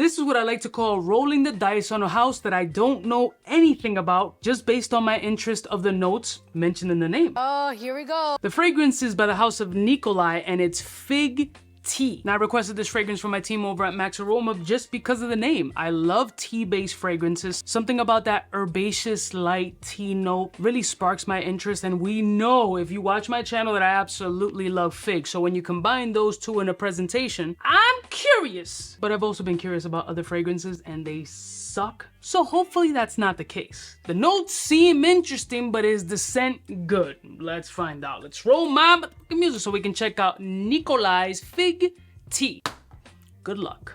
This is what I like to call rolling the dice on a house that I don't know anything about, just based on my interest of the notes mentioned in the name. Oh, here we go. The fragrance is by the house of Nicolai, and it's Fig Tea. Now, I requested this fragrance from my team over at Max Aroma just because of the name. I love tea-based fragrances. Something about that herbaceous light tea note really sparks my interest, and we know, if you watch my channel, that I absolutely love fig. So when you combine those two in a presentation, I'm curious. But I've also been curious about other fragrances, and they suck. So hopefully that's not the case. The notes seem interesting, but is the scent good? Let's find out. Let's roll my music so we can check out Nicolai's Fig Tea. Good luck.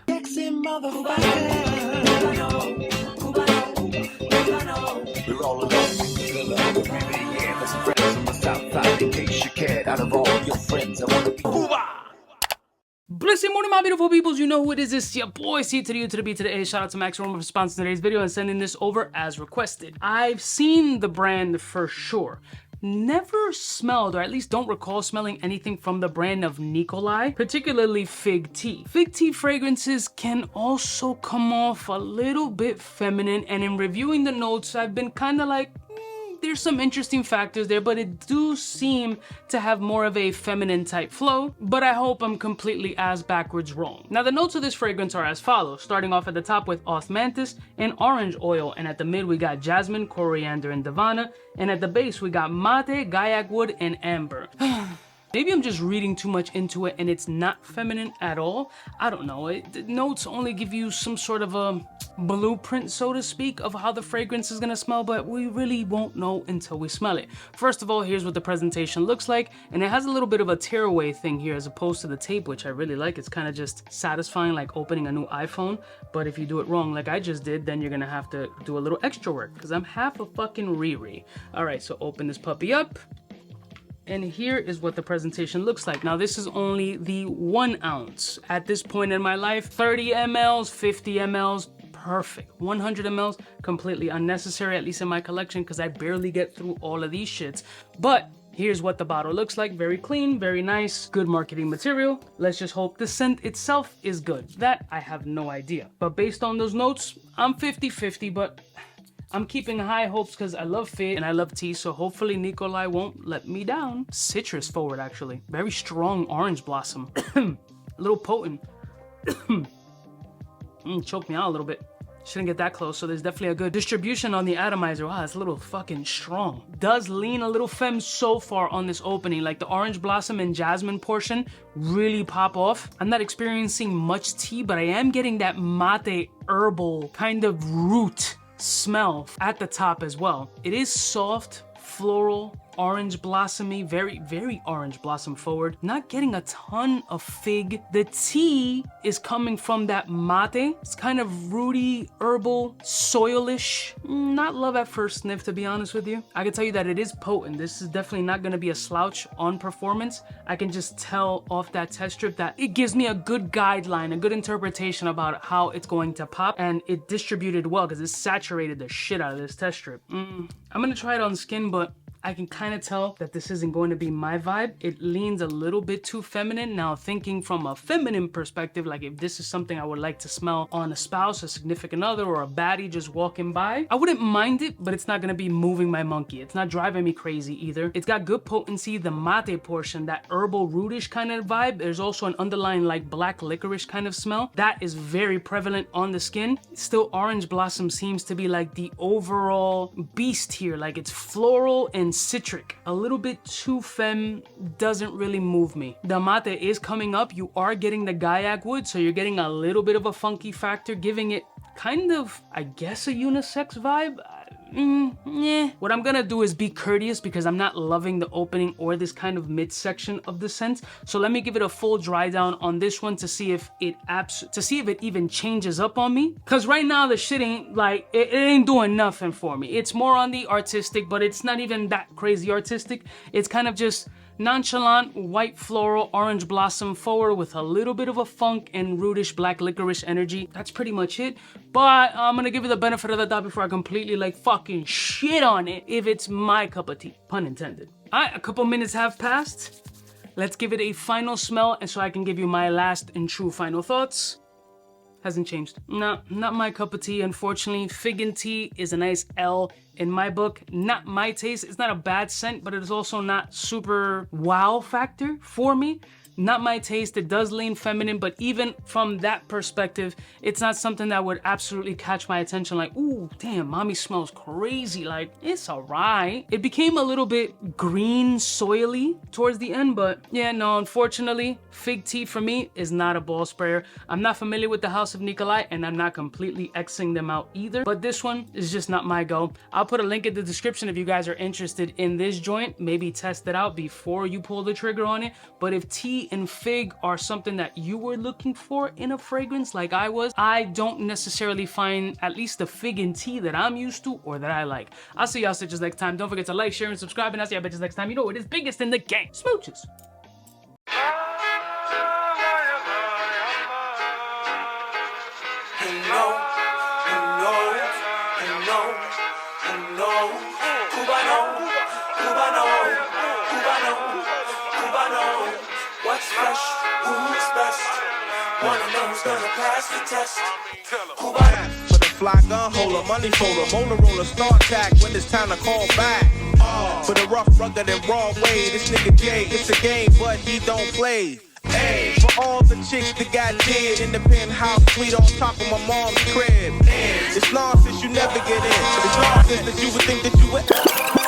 Blessed morning, my beautiful peoples. You know who it is. It's your boy, C to the U to the B to the A. Shout out to Max Aroma for sponsoring today's video and sending this over as requested. I've seen the brand for sure. Never smelled, or at least don't recall smelling anything from the brand of Nicolai, particularly Fig Tea. Fig Tea fragrances can also come off a little bit feminine, and in reviewing the notes, I've been kind of like, there's some interesting factors there, but it do seem to have more of a feminine type flow, but I hope I'm completely ass backwards wrong. Now, the notes of this fragrance are as follows, starting off at the top with osmanthus and orange oil, and at the mid we got jasmine, coriander, and davana, and at the base we got mate, gaiac wood, and amber. Maybe I'm just reading too much into it and it's not feminine at all. I don't know. The notes only give you some sort of a blueprint, so to speak, of how the fragrance is gonna smell, but we really won't know until we smell it. First of all, here's what the presentation looks like, and it has a little bit of a tearaway thing here as opposed to the tape, which I really like. It's kind of just satisfying, like opening a new iPhone, but if you do it wrong like I just did, then you're gonna have to do a little extra work, because I'm half a fucking Riri. All right, so open this puppy up. And here is what the presentation looks like. Now, this is only the 1 ounce. At this point in my life, 30 mLs, 50 mLs, perfect. 100 mLs, completely unnecessary, at least in my collection, because I barely get through all of these shits. But here's what the bottle looks like. Very clean, very nice, good marketing material. Let's just hope the scent itself is good. That, I have no idea. But based on those notes, I'm 50-50, but I'm keeping high hopes because I love fig and I love tea, so hopefully Nicolai won't let me down. Citrus forward, actually. Very strong orange blossom. A little potent. Choked me out a little bit. Shouldn't get that close, so there's definitely a good distribution on the atomizer. Wow, it's a little fucking strong. Does lean a little femme so far on this opening. Like the orange blossom and jasmine portion really pop off. I'm not experiencing much tea, but I am getting that mate herbal kind of root smell at the top as well. It is soft, floral, orange blossomy, very orange blossom forward. Not getting a ton of fig. The tea is coming from that mate. It's kind of rooty, herbal, soilish. Not love at first sniff, to be honest with you. I can tell you that it is potent. This is definitely not going to be a slouch on performance. I can just tell off that test strip that it gives me a good guideline, a good interpretation about how it's going to pop, and it distributed well because it saturated the shit out of this test strip. I'm going to try it on skin, but I can kind of tell that this isn't going to be my vibe. It leans a little bit too feminine. Now, thinking from a feminine perspective, like if this is something I would like to smell on a spouse, a significant other, or a baddie just walking by, I wouldn't mind it, but it's not going to be moving my monkey. It's not driving me crazy either. It's got good potency. The mate portion, that herbal rootish kind of vibe. There's also an underlying like black licorice kind of smell. That is very prevalent on the skin. Still, orange blossom seems to be like the overall beast here. Like it's floral and citric. A little bit too femme, doesn't really move me. The mate is coming up. You are getting the gaiac wood, so you're getting a little bit of a funky factor, giving it kind of, I guess, a unisex vibe. What I'm gonna do is be courteous because I'm not loving the opening or this kind of midsection of the scent. So let me give it a full dry down on this one to see if it even changes up on me. Cause right now the shit ain't like, it ain't doing nothing for me. It's more on the artistic, but it's not even that crazy artistic. It's kind of just nonchalant, white floral, orange blossom forward with a little bit of a funk and rootish black licorice energy. That's pretty much it. But I'm gonna give you the benefit of the doubt before I completely like fucking shit on it if it's my cup of tea, pun intended. All right, a couple minutes have passed. Let's give it a final smell and so I can give you my last and true final thoughts. hasn't changed. Nah, not my cup of tea, unfortunately. Fig and tea is a nice L in my book. Not my taste. It's not a bad scent, but it is also not super wow factor for me. Not my taste. It does lean feminine, but even from that perspective, it's not something that would absolutely catch my attention like, ooh, damn, mommy smells crazy. Like, it's alright. It became a little bit green, soily towards the end, but yeah, no, unfortunately, fig tea for me is not a ball sprayer. I'm not familiar with the House of Nicolai, and I'm not completely Xing them out either, but this one is just not my go. I'll put a link in the description if you guys are interested in this joint. Maybe test it out before you pull the trigger on it, but if tea and fig are something that you were looking for in a fragrance like I was, I don't necessarily find at least the fig and tea that I'm used to or that I like. I'll see y'all bitches next time. Don't forget to like, share, and subscribe, and I'll see y'all bitches next time. You know it is biggest in the game. Smooches. What's fresh? Who's best? Wanna know who's gonna pass the test? 𝗙𝐿 for the fly gun holder, money folder, Motorola start tag when it's time to call back. For the rough, rugged, and raw way, this nigga Jay, it's a game, but he don't play. Hey, for all the chicks that got dead in the penthouse suite on top of my mom's crib. It's nonsense you never get in. It's nonsense that you would think that you would.